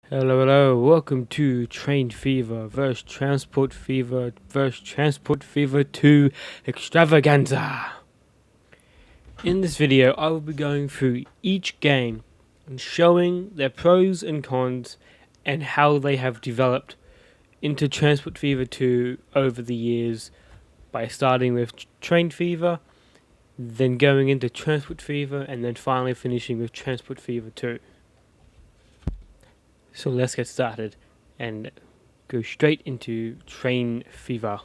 Hello, hello, welcome to Train Fever vs Transport Fever vs Transport Fever 2 Extravaganza. In this video, I will be going through each game and showing their pros and cons and how they have developed into Transport Fever 2 over the years by starting with Train Fever, then going into Transport Fever, and then finally finishing with Transport Fever 2. So let's get started and go straight into Train Fever.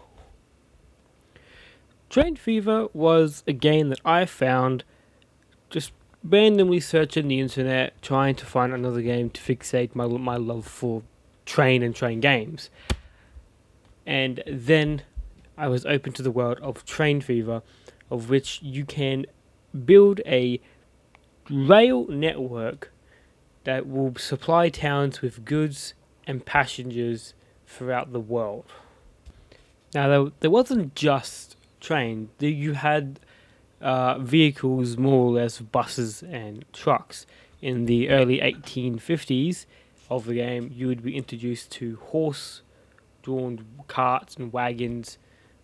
Train Fever was a game that I found just randomly searching the internet, trying to find another game to fixate my love for train and train games. And then I was open to the world of Train Fever, of which you can build a rail network that will supply towns with goods and passengers throughout the world. Now, there wasn't just train. You had vehicles, more or less buses and trucks. In the early 1850s of the game, you would be introduced to horse-drawn carts and wagons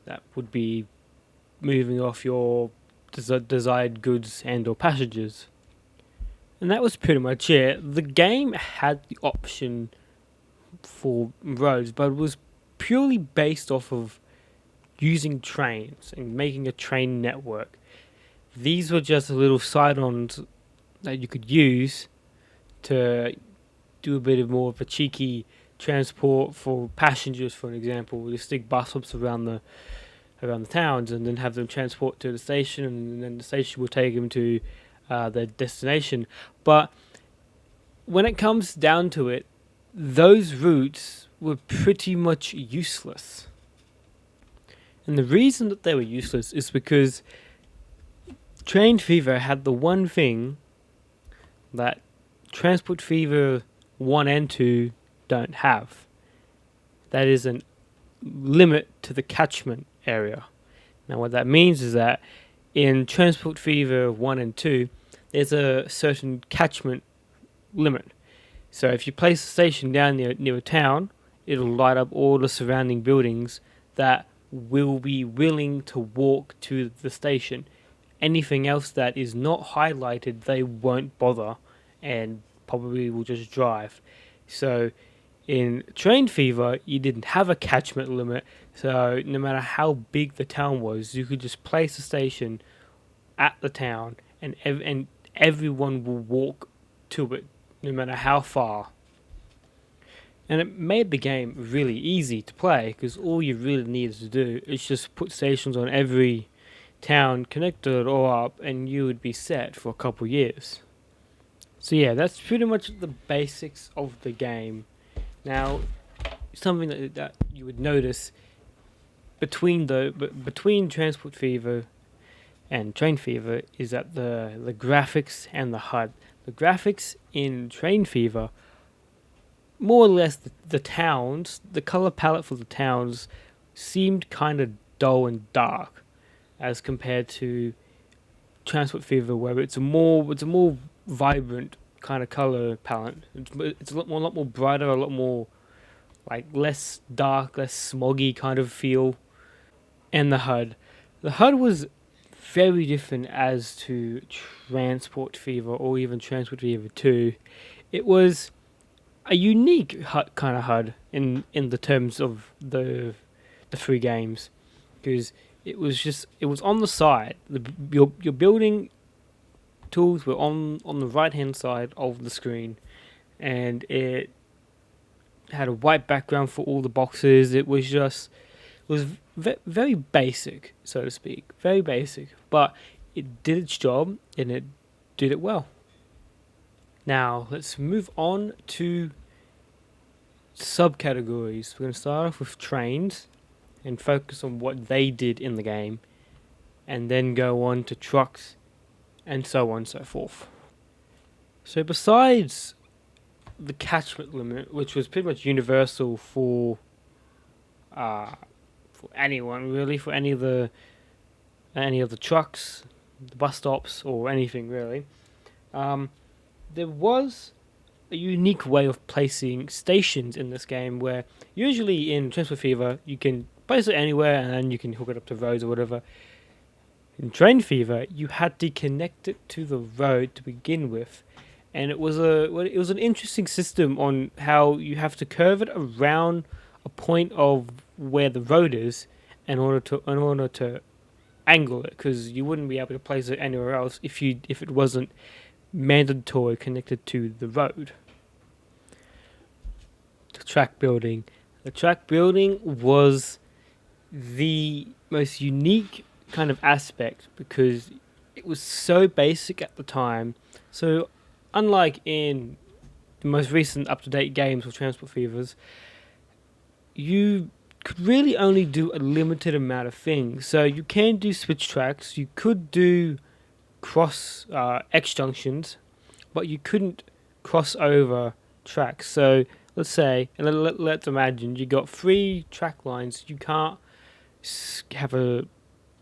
that would be moving off your desired goods and or passengers. And that was pretty much it. The game had the option for roads, but it was purely based off of using trains and making a train network. These were just little side-ons that you could use to do a bit of more of a cheeky transport for passengers. For an example, you stick bus stops around the towns and then have them transport to the station, and then the station will take them to their destination. But when it comes down to it, those routes were pretty much useless. And the reason that they were useless is because Train Fever had the one thing that Transport Fever 1 and 2 don't have. That is a limit to the catchment area. Now what that means is that in Transport Fever 1 and 2, there's a certain catchment limit. So if you place a station down near a town, it'll light up all the surrounding buildings that will be willing to walk to the station. Anything else that is not highlighted, they won't bother and probably will just drive. So in Train Fever, you didn't have a catchment limit, so no matter how big the town was, you could just place a station at the town and everyone will walk to it, no matter how far. And it made the game really easy to play, because all you really needed to do is just put stations on every town, connect it all up, and you would be set for a couple years. So yeah, that's pretty much the basics of the game. Now, something that you would notice between Transport Fever and Train Fever is that the graphics and the HUD. The graphics in Train Fever, more or less the towns, the color palette for the towns seemed kind of dull and dark as compared to Transport Fever, where it's a more vibrant kind of color palette. It's a lot more brighter, a lot more like less dark, less smoggy kind of feel. And the HUD was very different as to Transport Fever or even Transport Fever 2. It was a unique kind of HUD in the terms of the three games, because it was on the side. Your building tools were on the right hand side of the screen, and it had a white background for all the boxes. It was very basic, so to speak, very basic, but it did its job and it did it well. Now let's move on to subcategories. We're going to start off with trains and focus on what they did in the game, and then go on to trucks and so on and so forth. So besides the catchment limit, which was pretty much universal for anyone really, for any of the trucks, the bus stops, or anything really, there was a unique way of placing stations in this game, where usually in Transport Fever you can place it anywhere and then you can hook it up to roads or whatever. In Train Fever, you had to connect it to the road to begin with, and it was an interesting system on how you have to curve it around a point of where the road is in order to angle it, because you wouldn't be able to place it anywhere else if it wasn't mandatory connected to the road. The track building. The track building was the most unique kind of aspect because it was so basic at the time. So, unlike in the most recent up to date games or Transport Fevers, you could really only do a limited amount of things. So, you can do switch tracks, you could do cross X junctions, but you couldn't cross over tracks. So, let's say, and let's imagine you got 3 track lines, you can't have a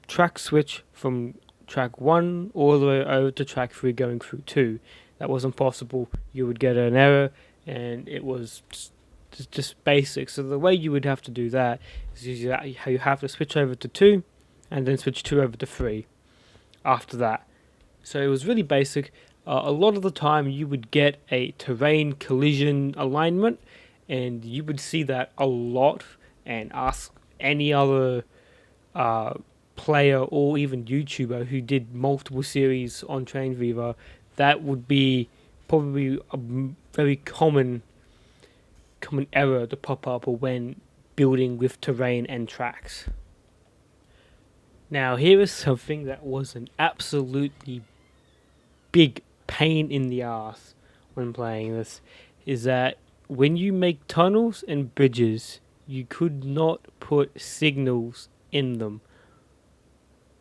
track switch from track 1 all the way over to track 3 going through 2. That wasn't possible. You would get an error, and it was just basic. So the way you would have to do that is you have to switch over to 2 and then switch 2 over to 3 after that. So it was really basic. A lot of the time you would get a terrain collision alignment, and you would see that a lot, and ask any other player or even YouTuber who did multiple series on Train Fever, that would be probably a very common error to pop up when building with terrain and tracks. Now, here is something that was an absolutely big pain in the ass when playing this, is that when you make tunnels and bridges, you could not put signals in them.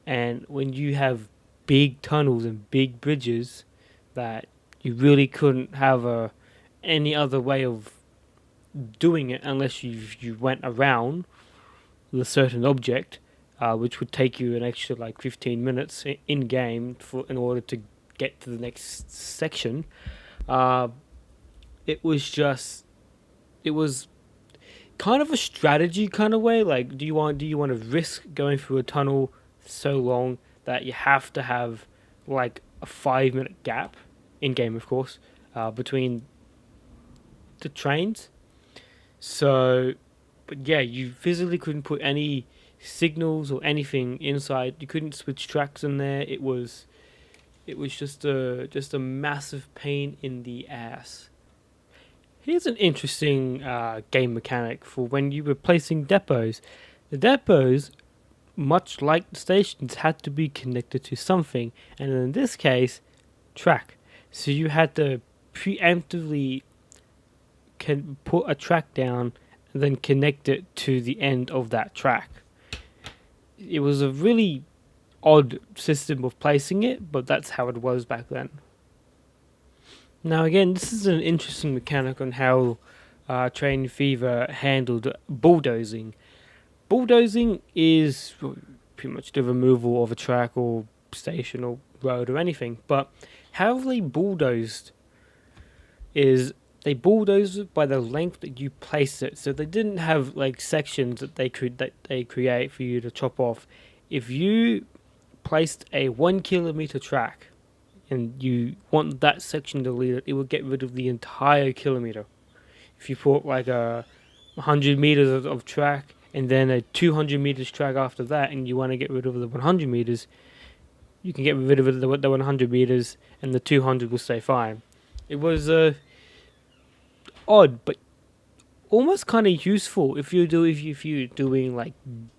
And when you have big tunnels and big bridges, that you really couldn't have any other way of doing it unless you went around with a certain object, which would take you an extra like 15 minutes in game in order to get to the next section. It was kind of a strategy kind of way. Like, do you want to risk going through a tunnel so long that you have to have like a 5-minute gap in game, of course, between the trains? So, but yeah, you physically couldn't put any signals or anything inside. You couldn't switch tracks in there. It was just a massive pain in the ass. Here's an interesting game mechanic for when you were placing depots. The depots, much like the stations, had to be connected to something, and in this case, track. So you had to preemptively put a track down and then connect it to the end of that track. It was a really odd system of placing it, but that's how it was back then. Now again, this is an interesting mechanic on how Train Fever handled bulldozing. Bulldozing is pretty much the removal of a track or station or road or anything, but how they bulldozed is they bulldozed it by the length that you place it. So they didn't have like sections that they create for you to chop off. If you placed a 1 kilometer track and you want that section deleted, it will get rid of the entire kilometer. If you put like 100 meters of track and then a 200 meters track after that, and you want to get rid of the 100 meters, you can get rid of the 100 meters and the 200 will stay fine. It was odd, but almost kind of useful if you're doing like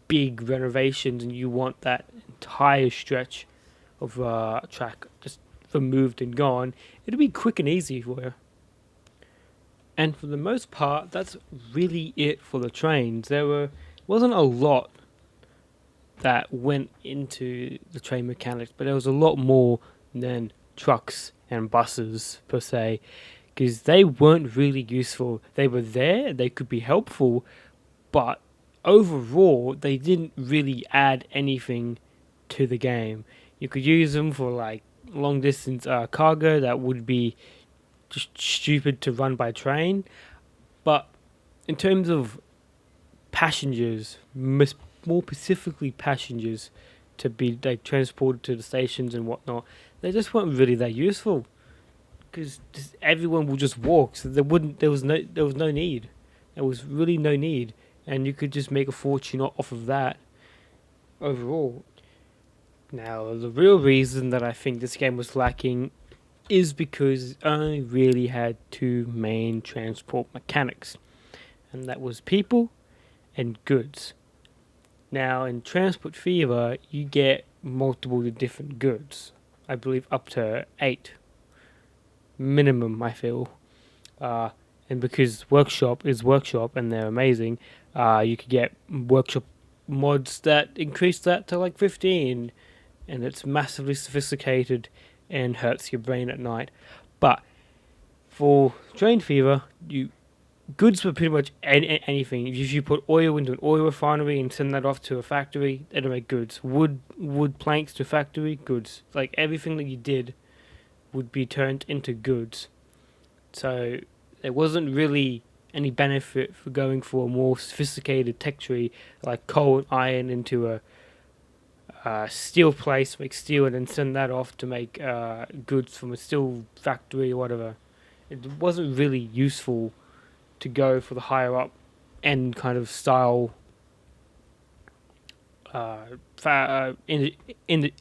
big renovations and you want that entire stretch of track just removed and gone. It'll be quick and easy for you. And for the most part, that's really it for the trains. Wasn't a lot that went into the train mechanics, but there was a lot more than trucks and buses per se, because they weren't really useful. They were there, they could be helpful, but overall they didn't really add anything to the game. You could use them for like long distance cargo that would be just stupid to run by train. But in terms of passengers, more specifically passengers, to be like transported to the stations and whatnot, they just weren't really that useful because everyone will just walk. So there was no need. There was really no need, and you could just make a fortune off of that overall. Now, the real reason that I think this game was lacking is because it only really had two main transport mechanics, and that was people and goods. Now, in Transport Fever, you get multiple different goods. I believe up to 8 minimum, I feel. And because Workshop is Workshop and they're amazing, you could get Workshop mods that increase that to like 15, and it's massively sophisticated and hurts your brain at night. But for Train Fever, goods were pretty much anything. If you put oil into an oil refinery and send that off to a factory, it'll make goods. Wood planks to factory, goods. Like everything that you did would be turned into goods. So there wasn't really any benefit for going for a more sophisticated tech tree like coal and iron into a steel place, make steel, and then send that off to make goods from a steel factory or whatever. It wasn't really useful to go for the higher up end kind of style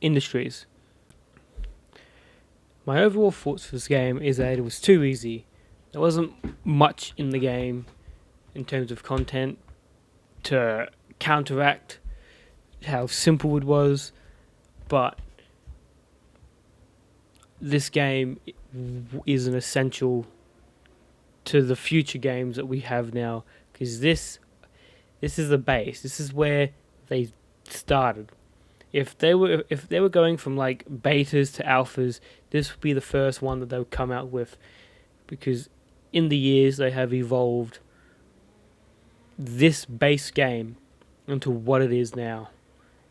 industries. My overall thoughts for this game is that it was too easy. There wasn't much in the game in terms of content to counteract how simple it was, but this game is an essential to the future games that we have now, because this is the base. This is where they started. If they were going from like betas to alphas, this would be the first one that they would come out with, because in the years they have evolved this base game into what it is now.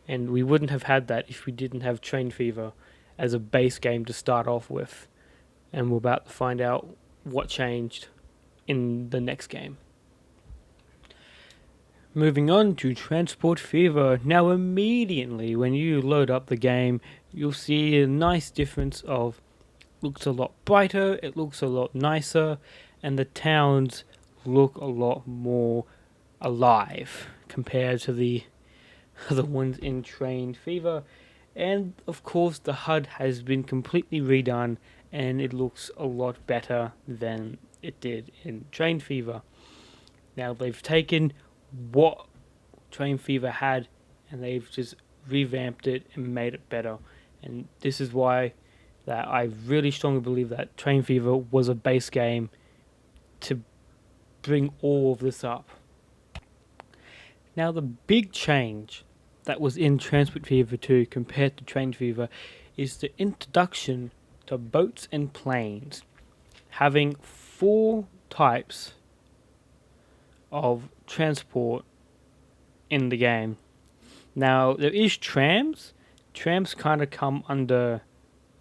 And we wouldn't have had that if we didn't have Train Fever as a base game to start off with. And we're about to find out what changed in the next game. Moving on to Transport Fever. Now immediately when you load up the game, you'll see a nice difference of looks a lot brighter, it looks a lot nicer, and the towns look a lot more alive compared to the other ones in Train Fever. And of course the HUD has been completely redone and it looks a lot better than it did in Train Fever. Now they've taken what Train Fever had and they've just revamped it and made it better. And this is why that I really strongly believe that Train Fever was a base game to bring all of this up. Now the big change that was in Transport Fever 2 compared to Train Fever is the introduction to boats and planes, having 4 types of transport in the game. Now there is trams. Trams kind of come under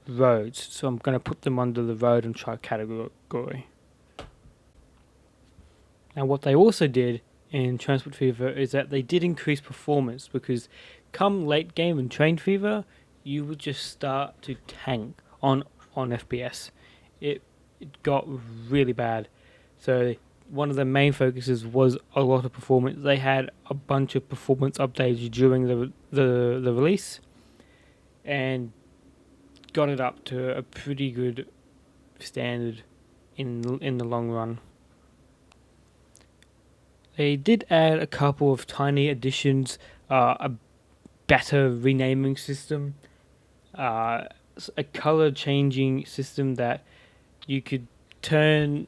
roads, so I'm going to put them under the road and truck category. Now what they also did in Transport Fever is that they did increase performance, because come late game in Train Fever you would just start to tank on FPS. It got really bad. So one of the main focuses was a lot of performance. They had a bunch of performance updates during the release and got it up to a pretty good standard in the long run. They did add a couple of tiny additions, a better renaming system, a color changing system that you could turn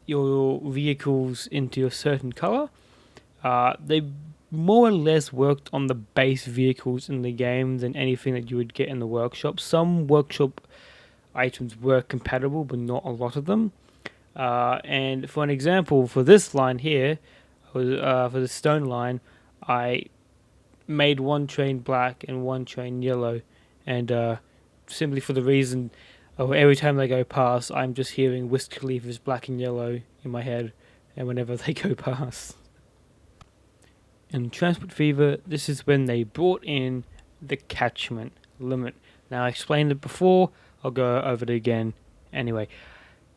your vehicles into a certain color. They more or less worked on the base vehicles in the game than anything that you would get in the workshop. Some workshop items were compatible, but not a lot of them. And for an example, for this line here, for the stone line, I made one train black and one train yellow, and simply for the reason Oh, every time they go past, I'm just hearing Wiz Khalifa's Black and Yellow in my head, and whenever they go past. In Transport Fever, this is when they brought in the catchment limit. Now, I explained it before, I'll go over it again. Anyway,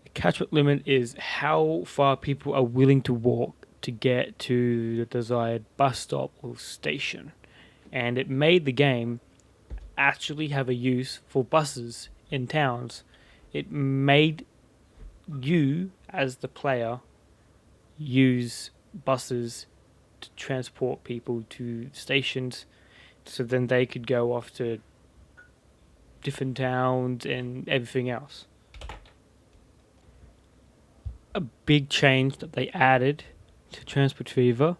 the catchment limit is how far people are willing to walk to get to the desired bus stop or station. And it made the game actually have a use for buses in towns. It made you, as the player, use buses to transport people to stations so then they could go off to different towns and everything else. A big change that they added to Transport Fever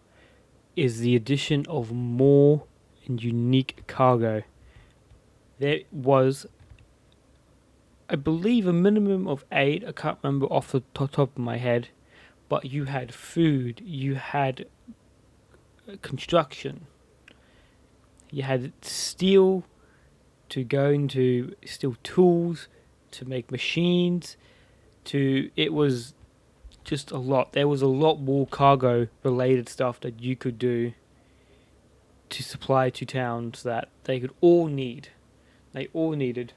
is the addition of more and unique cargo. There was, I believe, a minimum of 8. I can't remember off the top of my head, but you had food, you had construction, you had steel to go into steel tools, to make machines, it was just a lot. There was a lot more cargo related stuff that you could do to supply to towns that they could all need. They all needed.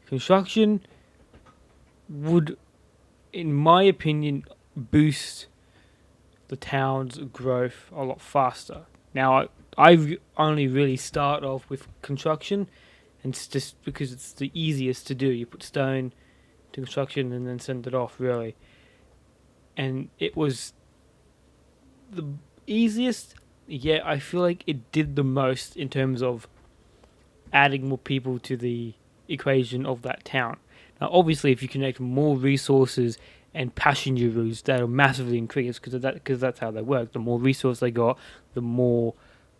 Construction would, in my opinion, boost the town's growth a lot faster. Now, I've only really start off with construction, and it's just because it's the easiest to do. You put stone to construction and then send it off, really. And it was the easiest, yet I feel like it did the most in terms of adding more people to the equation of that town. Now, obviously, if you connect more resources and passenger routes, that'll massively increase because that's how they work. The more resources they got, the more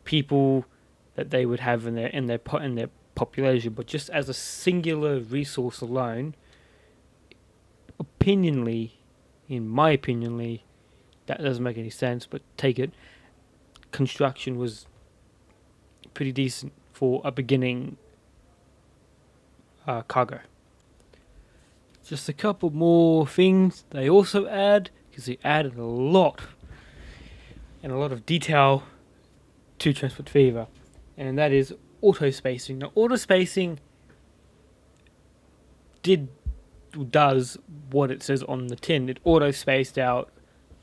people that they would have in their population. But just as a singular resource alone, in my opinionly, that doesn't make any sense. But take it, construction was pretty decent for a beginning cargo. Just a couple more things they also add, because they added a lot of detail to Transport Fever, and that is auto spacing. Now, auto spacing does what it says on the tin. It auto spaced out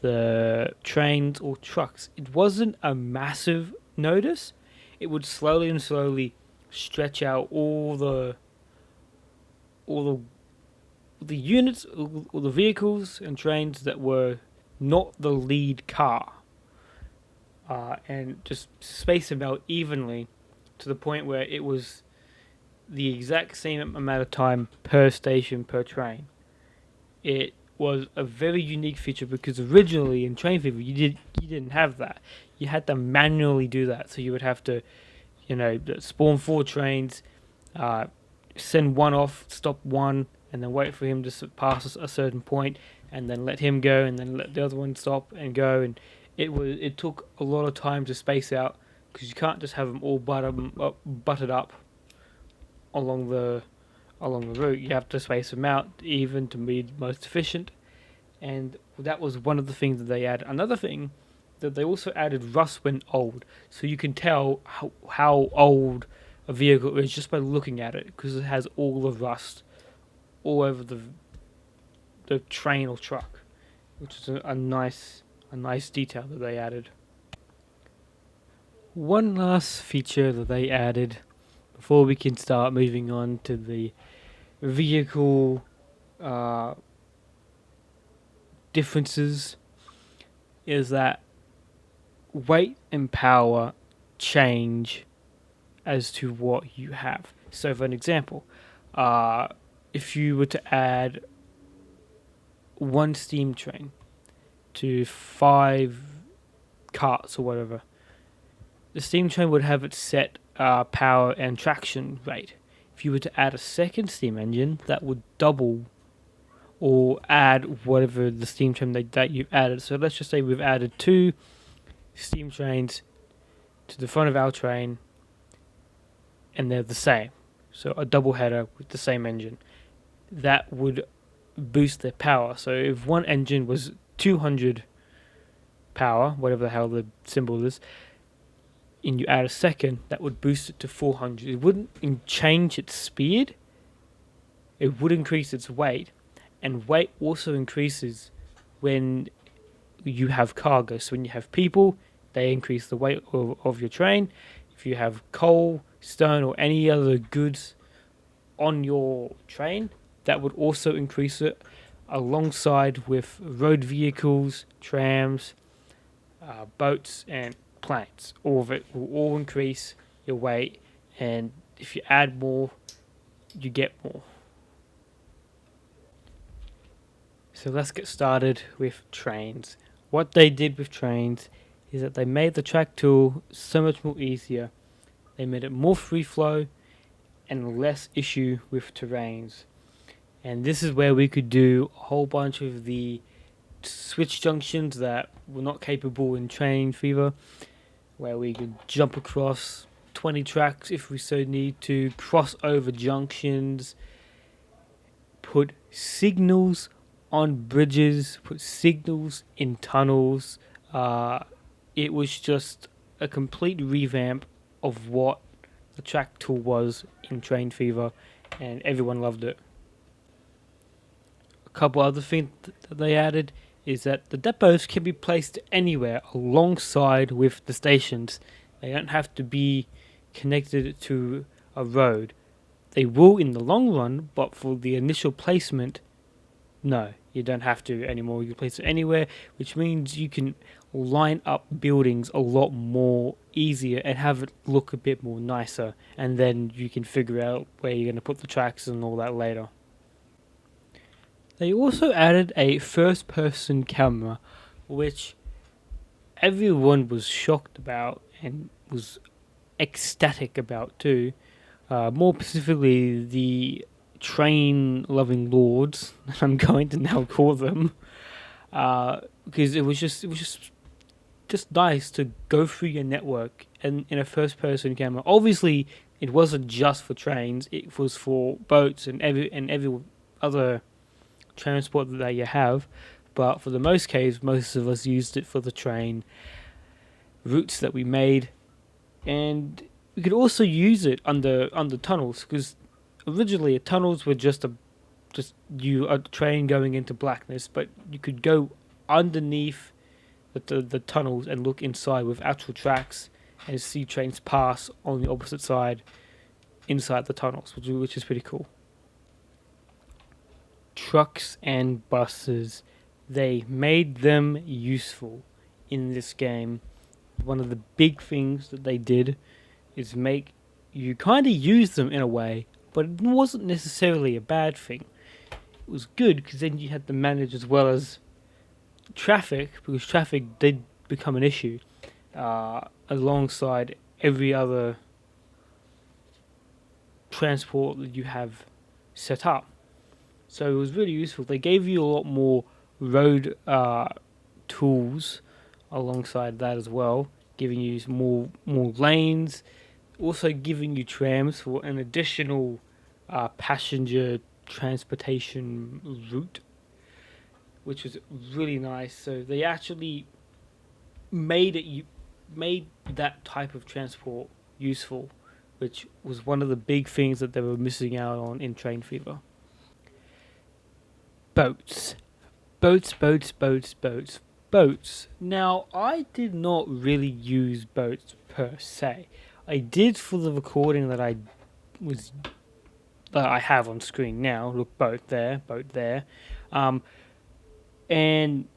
the trains or trucks. It wasn't a massive notice. It would slowly stretch out all the units or the vehicles and trains that were not the lead car, and just space them out evenly to the point where it was the exact same amount of time per station per train. It was a very unique feature because originally in Train Fever you didn't have that. You had to manually do that, so you would have to, spawn 4 trains, send one off, stop one, and then wait for him to pass a certain point, and then let him go, and then let the other one stop and go. And it took a lot of time to space out because you can't just have them all butted up along the route. You have to space them out even to be most efficient, and that was one of the things that they added. Another thing that they also added rust when old, so you can tell how old a vehicle is just by looking at it, because it has all the rust all over the train or truck, which is a nice detail that they added. One last feature that they added before we can start moving on to the vehicle differences is that weight and power change as to what you have. So for an example, if you were to add 1 steam train to 5 carts or whatever, the steam train would have its set power and traction rate. If you were to add a second steam engine, that would double or add whatever the steam train that you added. So let's just say we've added 2 steam trains to the front of our train, and they're the same. So a double header with the same engine. that would boost their power. So if one engine was 200 power, whatever the hell the symbol is, and you add a second, that would boost it to 400. It wouldn't change its speed, it would increase its weight, and weight also increases when you have cargo. So when you have people, they increase the weight of your train. If you have coal, stone, or any other goods on your train, that would also increase it, alongside with road vehicles, trams, boats, and planes. All of it will all increase your weight, and if you add more, you get more. So let's get started with trains. What they did with trains is that they made the track tool so much more easier. They made it more free flow and less issue with terrains. And this is where we could do a whole bunch of the switch junctions that were not capable in Train Fever, where we could jump across 20 tracks if we so need to, cross over junctions, put signals on bridges, put signals in tunnels. It was just a complete revamp of what the track tool was in Train Fever, and everyone loved it. A couple other things that they added is that the depots can be placed anywhere alongside with the stations. They don't have to be connected to a road. They will in the long run, but for the initial placement, no, you don't have to anymore. You can place it anywhere, which means you can line up buildings a lot more easier and have it look a bit more nicer, and then you can figure out where you're going to put the tracks and all that later. They also added a first-person camera, which everyone was shocked about and was ecstatic about too. More specifically, the train-loving lords, I'm going to now call them, because it was just nice to go through your network and in a first-person camera. Obviously, it wasn't just for trains; it was for boats and every other transport that you have, but for the most case, most of us used it for the train routes that we made, and we could also use it under tunnels, because originally tunnels were just a train going into blackness, but you could go underneath the tunnels and look inside with actual tracks and see trains pass on the opposite side inside the tunnels, which is pretty cool. Trucks and buses, they made them useful in this game. One of the big things that they did is make you kind of use them in a way, but it wasn't necessarily a bad thing. It was good because then you had to manage as well as traffic, because traffic did become an issue alongside every other transport that you have set up. So it was really useful. They gave you a lot more road tools alongside that as well, giving you more lanes, also giving you trams for an additional passenger transportation route, which was really nice. So they actually made that type of transport useful, which was one of the big things that they were missing out on in Train Fever. Boats. Boats. Now, I did not really use boats per se. I did for the recording that I have on screen now. Look, boat there. And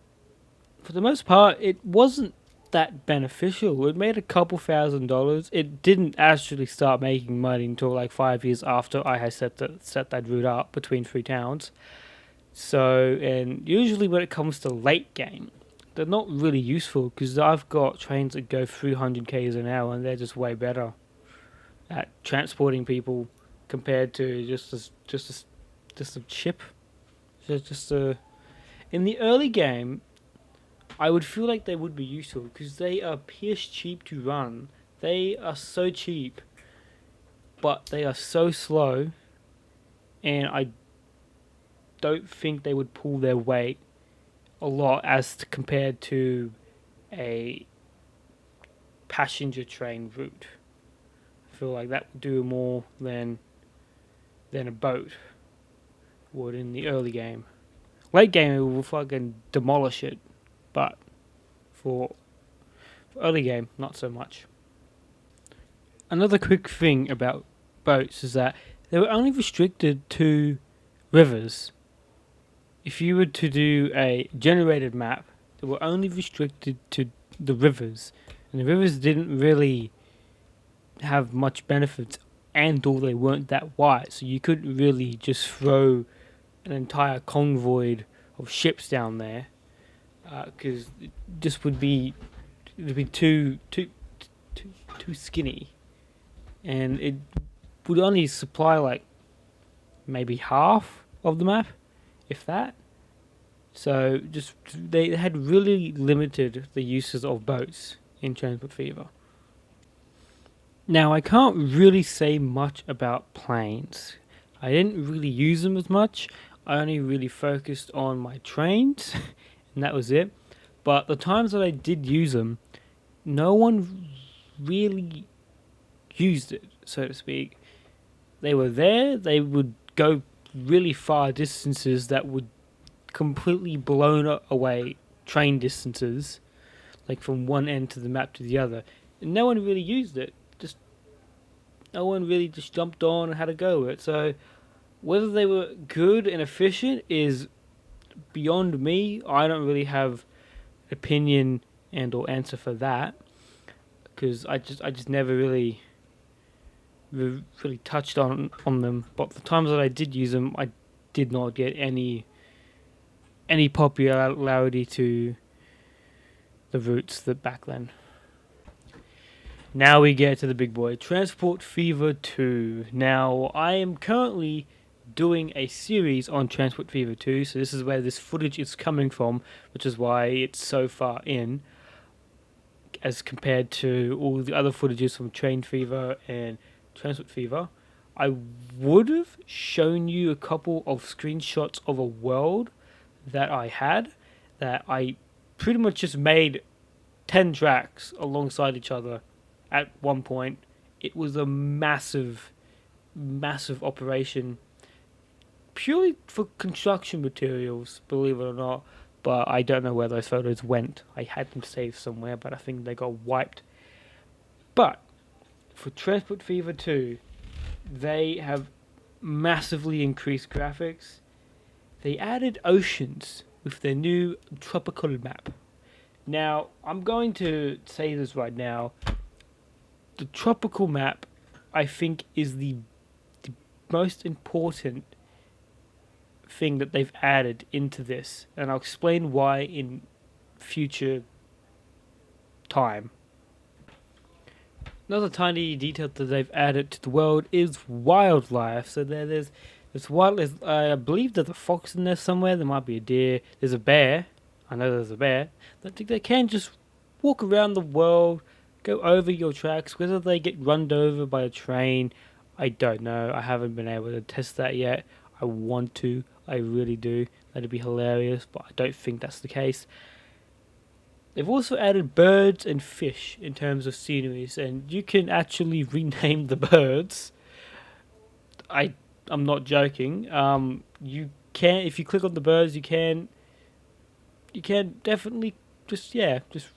for the most part, it wasn't that beneficial. It made a couple $1,000s. It didn't actually start making money until like 5 years after I had set that route up between 3 towns. So, and usually when it comes to late game, they're not really useful, because I've got trains that go 300 k's an hour and they're just way better at transporting people compared to just a chip. In the early game, I would feel like they would be useful because they are piss cheap to run. They are so cheap, but they are so slow, and I don't think they would pull their weight a lot compared to a passenger train route. I feel like that would do more than a boat would in the early game. Late game, it will fucking demolish it, but for early game, not so much. Another quick thing about boats is that they were only restricted to rivers. If you were to do a generated map, they were only restricted to the rivers, and the rivers didn't really have much benefits, and or they weren't that wide, so you couldn't really just throw an entire convoy of ships down there, because it just would be too skinny, and it would only supply like maybe half of the map, if that. So just they had really limited the uses of boats in Transport Fever. Now I can't really say much about planes. I didn't really use them as much. I only really focused on my trains, and that was it. But the times that I did use them, no one really used it, so to speak. They were there, they would go really far distances that would completely blown away train distances, like from one end to the map to the other. And no one really used it. No one really just jumped on and had a go at it. So whether they were good and efficient is beyond me. I don't really have opinion and or answer for that, because I just never really touched on them. But the times that I did use them, I did not get any popularity to the routes that back then. Now we get to the big boy, Transport Fever 2. Now, I am currently doing a series on Transport Fever 2, so this is where this footage is coming from, which is why it's so far in, as compared to all the other footages from Train Fever and Transport Fever. I would have shown you a couple of screenshots of a world that I had, that I pretty much just made 10 tracks alongside each other at one point. It was a massive operation, purely for construction materials, believe it or not. But I don't know where those photos went. I had them saved somewhere, but I think they got wiped. But for Transport Fever 2, they have massively increased graphics. They added oceans with their new tropical map. Now, I'm going to say this right now. The tropical map, I think, is the most important thing that they've added into this, and I'll explain why in future time. Another tiny detail that they've added to the world is wildlife. So there's wildlife. I believe there's a fox in there somewhere. There might be a deer. There's a bear. I know there's a bear. I think they can just walk around the world, go over your tracks. Whether they get run over by a train, I don't know. I haven't been able to test that yet. I want to. I really do. That'd be hilarious, but I don't think that's the case. They've also added birds and fish in terms of sceneries, and you can actually rename the birds. I'm not joking. You can, if you click on the birds, you can definitely just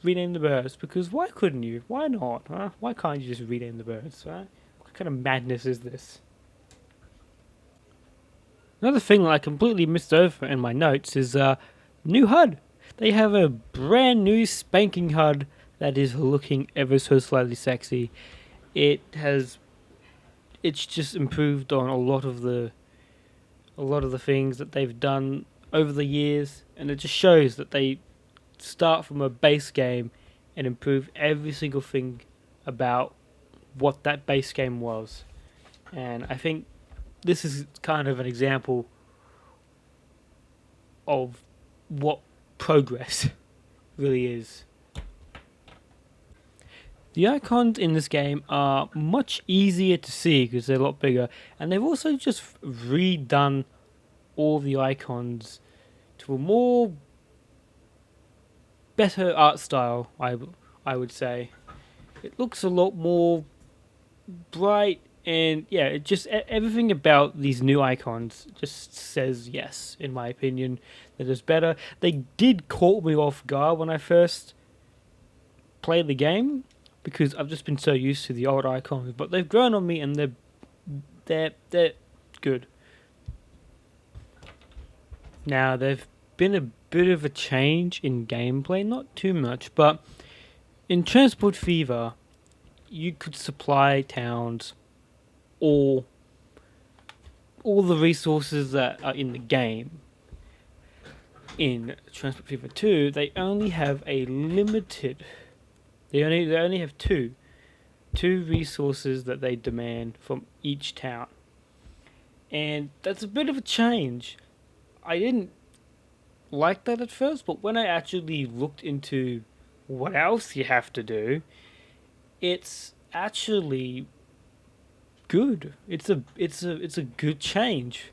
rename the birds, because why couldn't you? Why not? Huh? Why can't you just rename the birds? Huh? What kind of madness is this? Another thing that I completely missed over in my notes is new HUD. They have a brand new spanking HUD that is looking ever so slightly sexy. It's just improved on a lot of the things that they've done over the years, and it just shows that they start from a base game and improve every single thing about what that base game was. And I think this is kind of an example of what progress really is. The icons in this game are much easier to see because they're a lot bigger, and they've also just redone all the icons to a more better art style. I would say it looks a lot more bright, and yeah, it just everything about these new icons just says yes, in my opinion, that it's better. They did caught me off guard when I first played the game because I've just been so used to the old icons, but they've grown on me and they're good. Now there've been a bit of a change in gameplay, not too much, but in Transport Fever, you could supply towns all the resources that are in the game. In Transport Fever 2, they only have a limited. They only have two resources that they demand from each town, and that's a bit of a change. I didn't like that at first, but when I actually looked into what else you have to do, it's actually good. It's a good change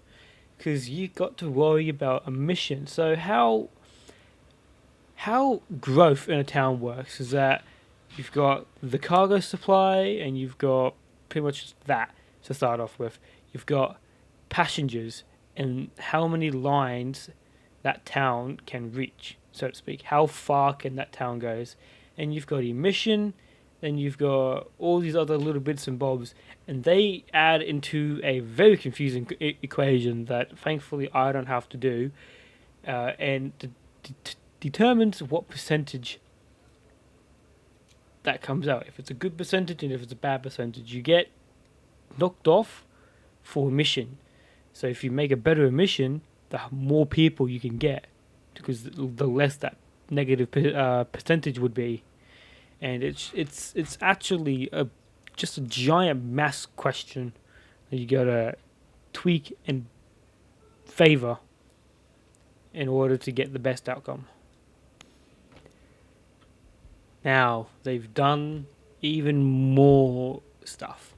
because you got to worry about a mission. So how growth in a town works is that you've got the cargo supply and you've got pretty much that to start off with. You've got passengers and how many lines that town can reach, so to speak. How far can that town goes? And you've got emission, then you've got all these other little bits and bobs, and they add into a very confusing equation that thankfully I don't have to do, and determines what percentage that comes out. If it's a good percentage and if it's a bad percentage, you get knocked off for emission. So if you make a better emission, the more people you can get, because the less that negative percentage would be. And it's actually just a giant mass question that you gotta tweak and favor in order to get the best outcome. Now they've done even more stuff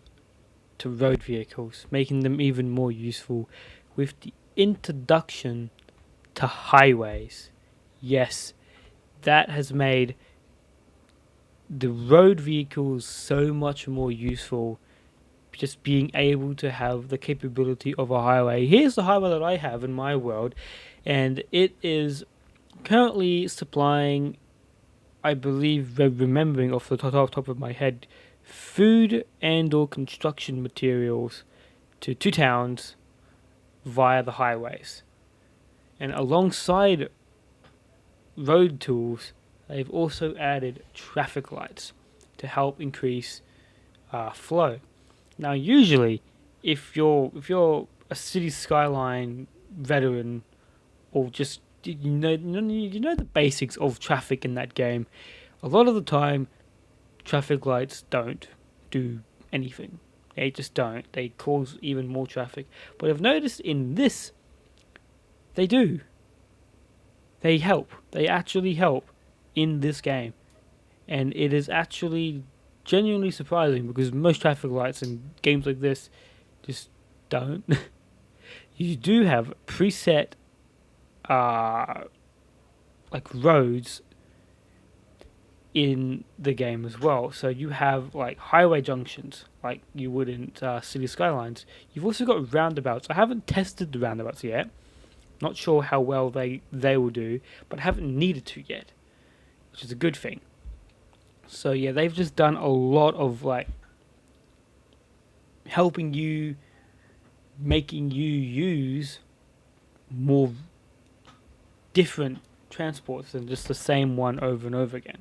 to road vehicles, making them even more useful with the introduction to highways. Yes, that has made the road vehicles so much more useful, just being able to have the capability of a highway. Here's the highway that I have in my world, and it is currently supplying, I believe, remembering off the top of my head, food and or construction materials to two towns via the highways. And alongside road tools, they've also added traffic lights to help increase flow. Now, usually, if you're a city skyline veteran, or just you know the basics of traffic in that game, a lot of the time, traffic lights don't do anything. They just don't. They cause even more traffic. But I've noticed in this, they do. They help. They actually help in this game, and it is actually genuinely surprising because most traffic lights in games like this just don't. You do have preset like roads in the game as well, so you have like highway junctions like you would in city skylines. You've also got roundabouts. I haven't tested the roundabouts yet, not sure how well they will do, but I haven't needed to yet, which is a good thing. So yeah, they've just done a lot of like helping you, making you use more different transports than just the same one over and over again.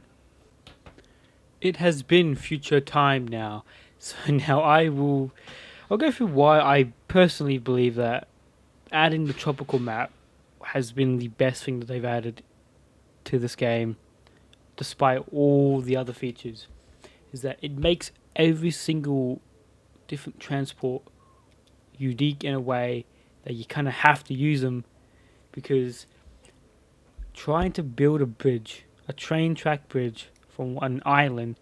It has been future time now, so now I'll go through why I personally believe that adding the tropical map has been the best thing that they've added to this game, despite all the other features. Is that it makes every single different transport unique in a way that you kind of have to use them, because trying to build a bridge, a train track bridge from an island,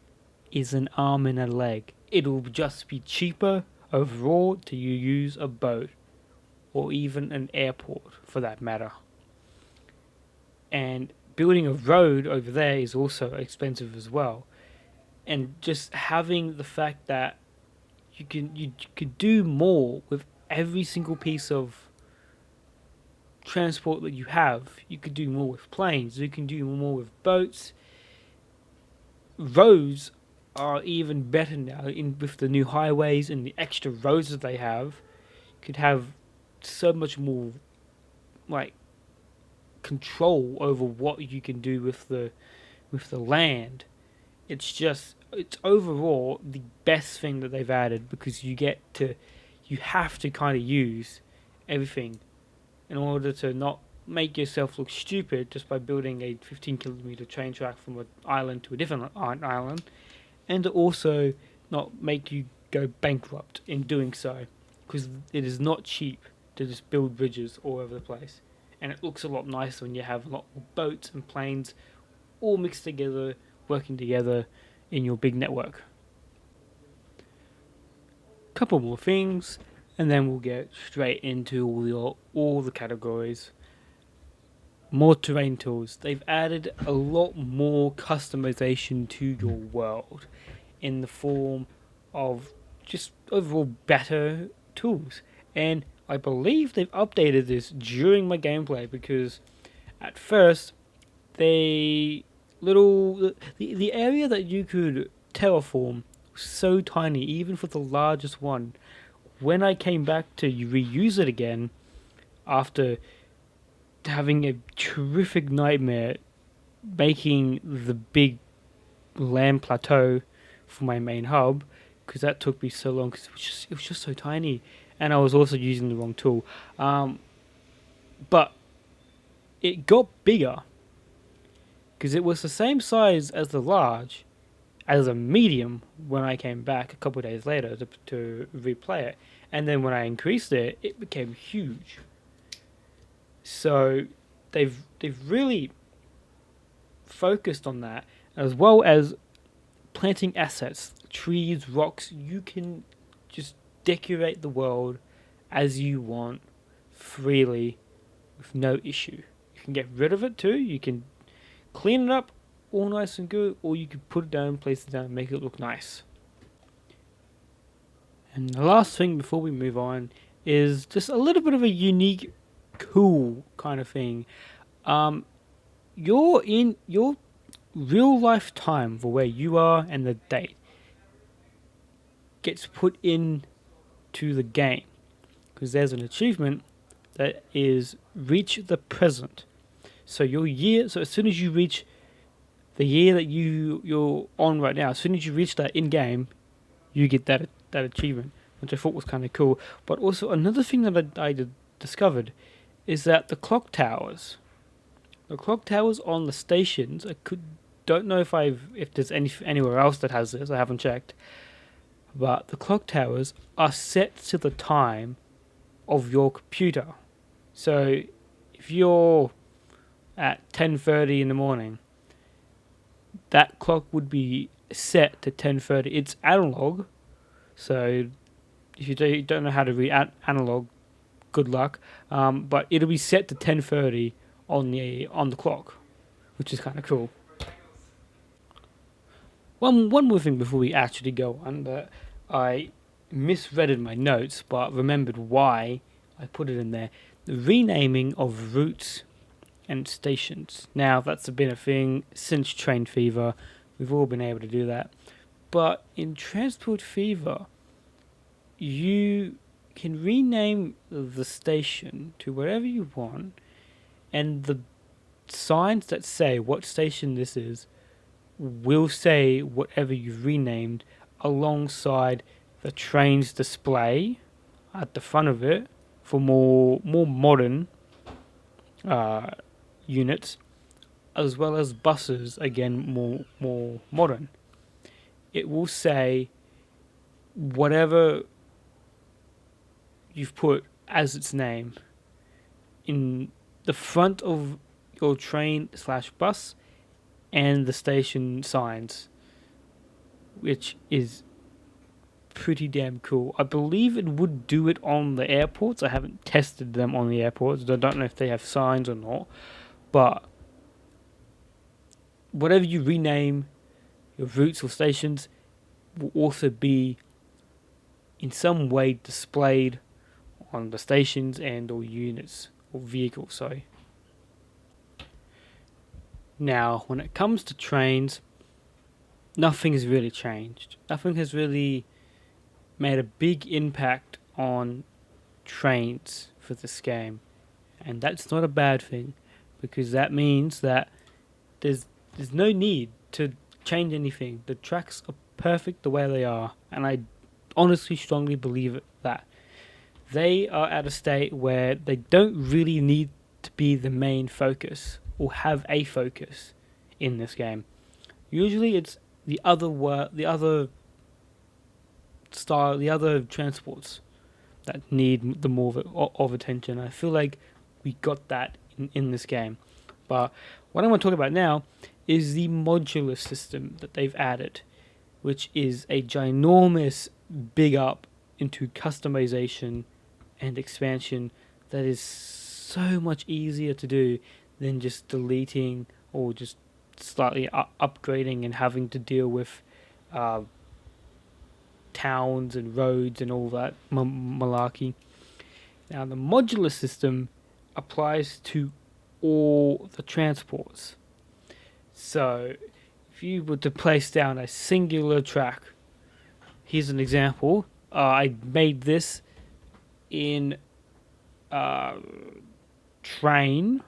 is an arm and a leg. It'll just be cheaper overall to use a boat or even an airport for that matter. And building a road over there is also expensive as well. And just having the fact that you could do more with every single piece of transport that you have. You could do more with planes. You can do more with boats. Roads are even better now with the new highways and the extra roads that they have. You could have so much more like control over what you can do with the land. It's overall the best thing that they've added, because you have to kind of use everything in order to not make yourself look stupid just by building a 15-kilometer train track from an island to a different island, and to also not make you go bankrupt in doing so, because it is not cheap to just build bridges all over the place. And it looks a lot nicer when you have a lot more boats and planes all mixed together, working together in your big network. Couple more things, and then we'll get straight into all the categories. More terrain tools. They've added a lot more customization to your world in the form of just overall better tools. And I believe they've updated this during my gameplay, because at first the area that you could terraform was so tiny, even for the largest one. When I came back to reuse it again after having a terrific nightmare making the big land plateau for my main hub, because that took me so long, because it was just so tiny, and I was also using the wrong tool. But it got bigger, because it was the same size as the large, as a medium when I came back a couple of days later to replay it, and then when I increased it, it became huge. So they've really focused on that, as well as planting assets, trees, rocks. You can just decorate the world as you want freely with no issue. You can get rid of it too. You can clean it up all nice and good, or you can put it down, place it down, make it look nice. And the last thing before we move on is just a little bit of a unique, cool kind of thing. You're in your real life time for where you are, and the date gets put in to the game, because there's an achievement that is reach the present. So as soon as you reach the year that you're on right now, as soon as you reach that in game, you get that achievement, which I thought was kind of cool. But also another thing that I discovered is that the clock towers on the stations, don't know if there's anywhere else that has this. I haven't checked, but the clock towers are set to the time of your computer. So if you're at 10:30 in the morning, that clock would be set to 10:30. It's analog, so if you don't know how to read analog, good luck. But it'll be set to 10:30 on the clock, which is kind of cool. One more thing before we actually go on, that I misread in my notes, but remembered why I put it in there. The renaming of routes and stations. Now, that's been a thing since Train Fever. We've all been able to do that. But in Transport Fever, you can rename the station to whatever you want, and the signs that say what station this is will say whatever you've renamed alongside the train's display at the front of it for more modern units, as well as buses, again more modern. It will say whatever you've put as its name in the front of your train/bus and the station signs, which is pretty damn cool. I believe it would do it on the airports. I haven't tested them on the airports. I don't know if they have signs or not. But whatever you rename your routes or stations will also be in some way displayed on the stations and or units or vehicles. Sorry. Now, when it comes to trains, nothing has really changed. Nothing has really made a big impact on trains for this game, and that's not a bad thing, because that means that there's no need to change anything. The tracks are perfect the way they are, and I honestly strongly believe that they are at a state where they don't really need to be the main focus or have a focus in this game. Usually it's the other style, the other transports that need the more of attention. I feel like we got that in this game. But what I want to talk about now is the modular system that they've added, which is a ginormous big up into customization and expansion that is so much easier to do than just deleting or just slightly upgrading and having to deal with towns and roads and all that malarkey. Now, the modular system applies to all the transports. So, if you were to place down a singular track, here's an example. I made this in train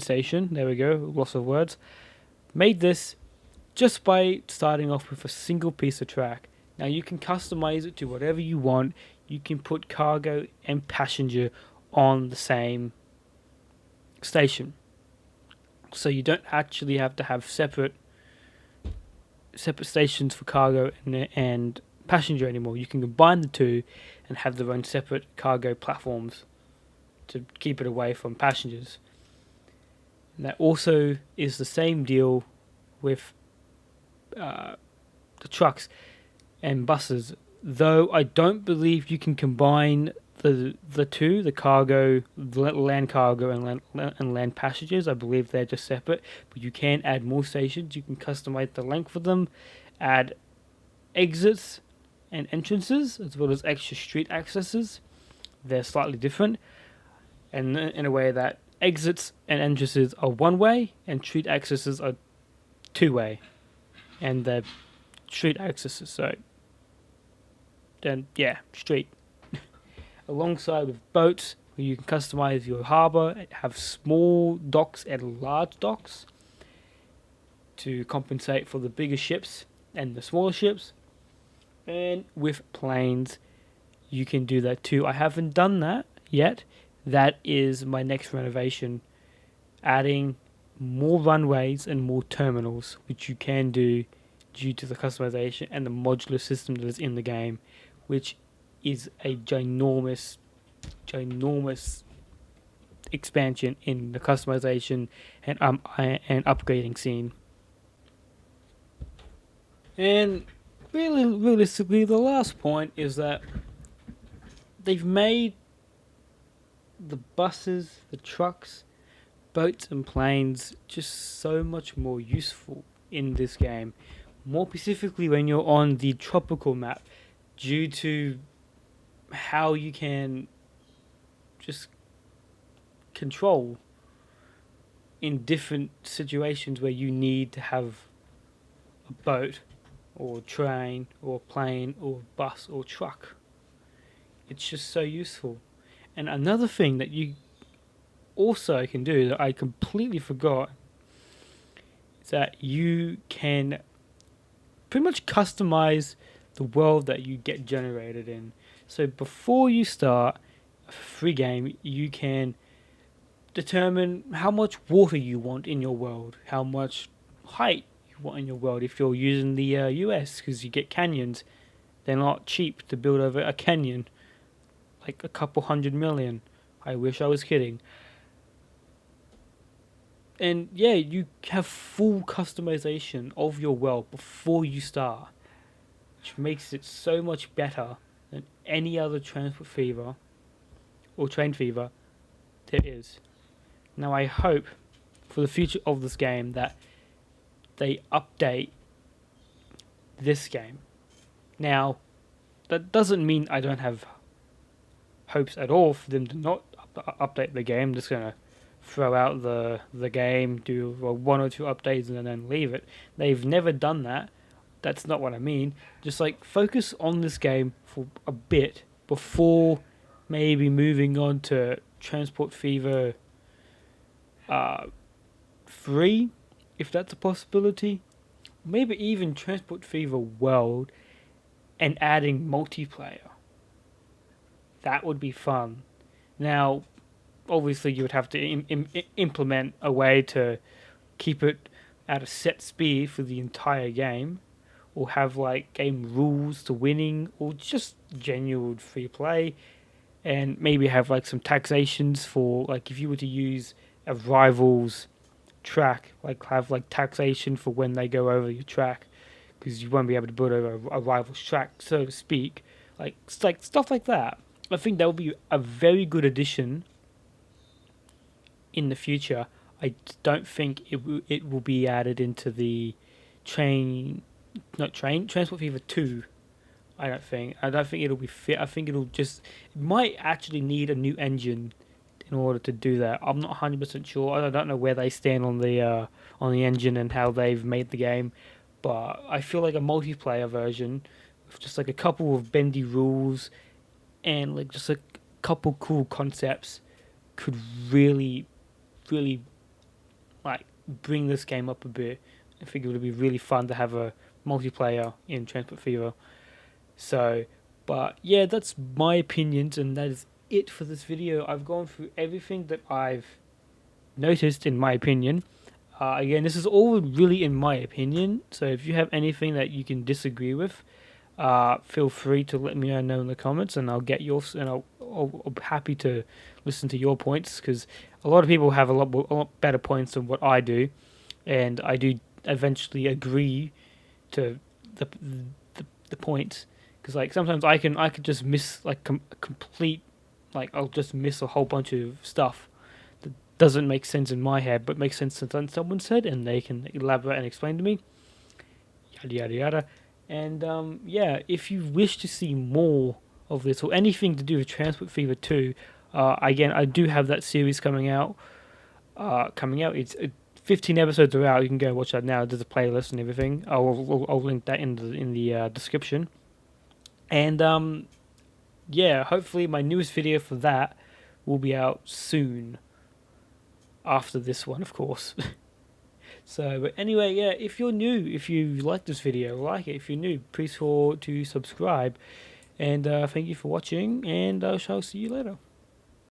station. There we go. Lots of words. Made this just by starting off with a single piece of track. Now you can customize it to whatever you want. You can put cargo and passenger on the same station, so you don't actually have to have separate stations for cargo and passenger anymore. You can combine the two and have their own separate cargo platforms to keep it away from passengers. And that also is the same deal with the trucks and buses, though I don't believe you can combine the two, the cargo, land cargo and land passengers. I believe they're just separate, but you can add more stations. You can customize the length of them, add exits and entrances, as well as extra street accesses. They're slightly different, and in a way that exits and entrances are one way and street accesses are two way, and the street accesses, so then yeah, street. Alongside with boats, where you can customize your harbour, have small docks and large docks to compensate for the bigger ships and the smaller ships. And with planes, you can do that too. I haven't done that yet. That is my next renovation, adding more runways and more terminals, which you can do due to the customization and the modular system that is in the game, which is a ginormous expansion in the customization and upgrading scene. And realistically, the last point is that they've made the buses, the trucks, boats and planes just so much more useful in this game. More specifically when you're on the tropical map, due to how you can just control in different situations where you need to have a boat or train or plane or bus or truck. It's just so useful. And another thing that you also can do that I completely forgot is that you can pretty much customize the world that you get generated in. So before you start a free game, you can determine how much water you want in your world, how much height you want in your world. If you're using the US, because you get canyons, they're not cheap to build over a canyon, like a couple $100 million. I wish I was kidding. And yeah, you have full customization of your world before you start. which makes it so much better than any other Transport Fever or Train Fever there is. Now I hope for the future of this game that they update this game. Now, that doesn't mean I don't have hopes at all for them to not update the game. I'm just going to throw out the game, do one or two updates and then leave it. They've never done that. That's not what I mean. Just like focus on this game for a bit before maybe moving on to Transport Fever 3, if that's a possibility. Maybe even Transport Fever World and adding multiplayer. That would be fun. Now, obviously you would have to implement a way to keep it at a set speed for the entire game, or have like game rules to winning, or just genuine free play, and maybe have like some taxations for like if you were to use a rival's track, like have like taxation for when they go over your track, because you won't be able to build over a rival's track, so to speak. Like stuff like that. I think that would be a very good addition in the future. I don't think it will be added into the Transport Fever 2. I don't think it'll be fit. I think it might actually need a new engine in order to do that. I'm not 100% sure. I don't know where they stand on the engine and how they've made the game, but I feel like a multiplayer version with just like a couple of bendy rules and like just a couple cool concepts could really, really like bring this game up a bit. I think it would be really fun to have a multiplayer in Transport Fever. So, but yeah, that's my opinions, and that is it for this video. I've gone through everything that I've noticed in my opinion. Again, this is all really in my opinion, so if you have anything that you can disagree with, feel free to let me know in the comments, and I'll get yours, and I'll be happy to listen to your points, because a lot of people have a lot better points than what I do, and I do eventually agree to the points, because like sometimes I could just miss like complete, like I'll just miss a whole bunch of stuff that doesn't make sense in my head but makes sense in someone's head, and they can elaborate and explain to me, yada yada yada. And yeah, if you wish to see more of this or anything to do with Transport Fever 2, again, I do have that series coming out. It's 15 episodes are out. You can go watch that now. There's a playlist and everything. I'll link that in the description. And yeah, hopefully my newest video for that will be out soon. After this one, of course. So, but anyway, yeah, if you're new, if you like this video, like it. If you're new, please sure to subscribe. And thank you for watching, and I shall see you later.